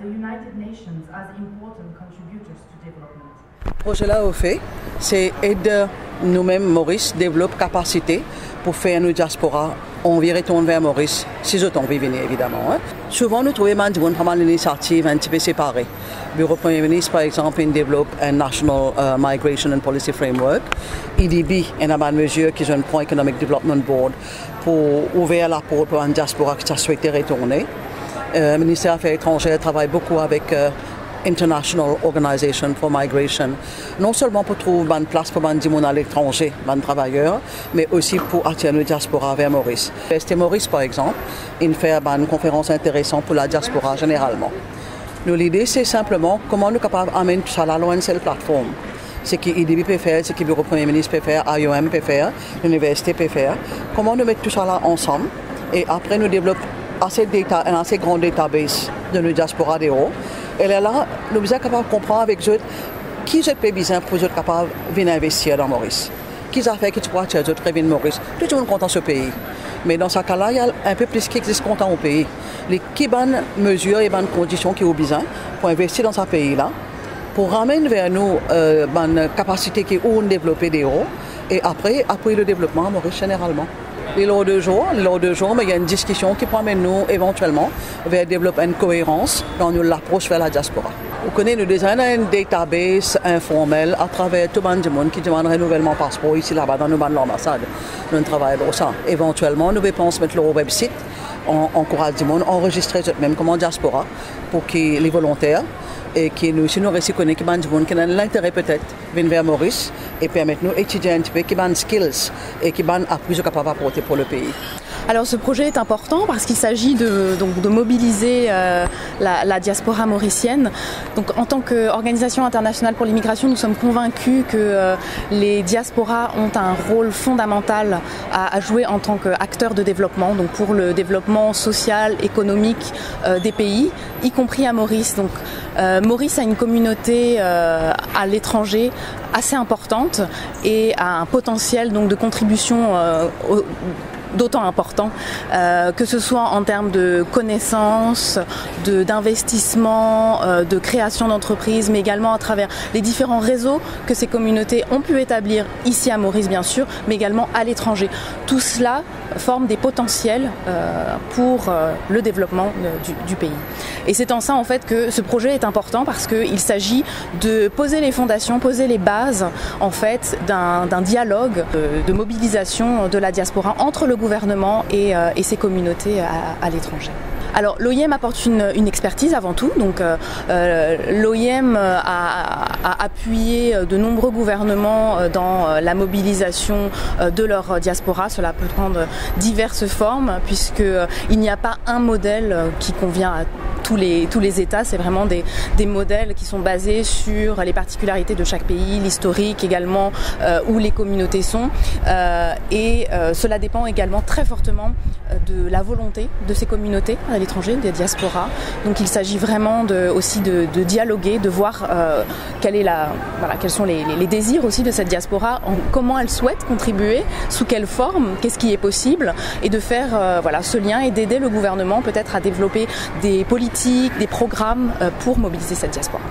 the United Nations as important contributors to development. Le projet-là, au fait, c'est aider nous-mêmes, Maurice, développer capacité pour faire nos diaspora. On va retourner vers Maurice, si je t'en veux venir, évidemment. Hein. Souvent, nous trouvons pas mal d'initiatives un petit peu séparées. Le bureau Premier ministre, par exemple, il développe un National Migration and Policy Framework. IDB, il y a une mesure qui est un Point Economic Development Board pour ouvrir la porte pour une diaspora qui souhaite retourner. Le ministère des Affaires étrangères travaille beaucoup avec International Organization for Migration, non seulement pour trouver une place pour les gens à l'étranger, les travailleurs, mais aussi pour attirer la diaspora vers Maurice. C'était Maurice, par exemple, il fait une conférence intéressante pour la diaspora généralement. L'idée, c'est simplement comment nous sommes capables d'amener tout ça à une seule plateforme. Ce que l'IDB peut faire, ce que le bureau Premier ministre peut faire, IOM peut faire, l'université peut faire. Comment nous mettre tout ça là ensemble et après nous développer un assez grand database de nos diaspora d'euros. Et là, nous sommes capables de comprendre avec eux qui est le besoin pour être capable de venir investir dans Maurice. Qui a fait que tu pourras attirer d'autres venir Maurice. Tout le monde est content de ce pays. Mais dans ce cas-là, il y a un peu plus qui existe content au pays. Les qui bonnes mesures et bonnes conditions qui ont besoin pour investir dans ce pays-là, pour ramener vers nous une capacité qui est développer des euros et après appuyer le développement à Maurice généralement. Les lots de jour, mais il y a une discussion qui permet nous éventuellement vers développer une cohérence dans l'approche vers la diaspora. Vous connaissez, nous designons un database informel à travers tout le monde qui demande renouvellement passeport ici là-bas dans l'ambassade. Nous travaillons pour ça. Éventuellement, nous pensons mettre le website encourager du monde, enregistrer même comme diaspora pour que les volontaires et qui nous, si nous reconnaissons qu'il y a des gens qui ont l'intérêt peut-être de venir vers Maurice et permettre nous d'étudier un petit peu qui ont des skills et qui ont appris capable d'apporter pour le pays. Alors ce projet est important parce qu'il s'agit de mobiliser la diaspora mauricienne. Donc, en tant qu'organisation internationale pour l'immigration, nous sommes convaincus que les diasporas ont un rôle fondamental à jouer en tant qu'acteurs de développement, donc pour le développement social, économique des pays, y compris à Maurice. Donc, Maurice a une communauté à l'étranger assez importante et a un potentiel donc, de contribution d'autant important, que ce soit en termes de connaissances, d'investissement, de création d'entreprises, mais également à travers les différents réseaux que ces communautés ont pu établir ici à Maurice bien sûr, mais également à l'étranger. Tout cela forme des potentiels pour le développement du pays. Et c'est en ça en fait que ce projet est important parce qu'il s'agit de poser les fondations, poser les bases en fait d'un dialogue de mobilisation de la diaspora entre le gouvernement et ses communautés à l'étranger. Alors l'OIM apporte une expertise avant tout, donc l'OIM a appuyé de nombreux gouvernements dans la mobilisation de leur diaspora. Cela peut prendre diverses formes puisqu'il n'y a pas un modèle qui convient à tous les États, c'est vraiment des modèles qui sont basés sur les particularités de chaque pays, l'historique également, où les communautés sont, et cela dépend également très fortement de la volonté de ces communautés à l'étranger, des diasporas. Donc il s'agit vraiment aussi de dialoguer, de voir quels sont les désirs aussi de cette diaspora, comment elle souhaite contribuer, sous quelle forme, qu'est-ce qui est possible, et de faire ce lien et d'aider le gouvernement peut-être à développer des politiques, des programmes pour mobiliser cette diaspora.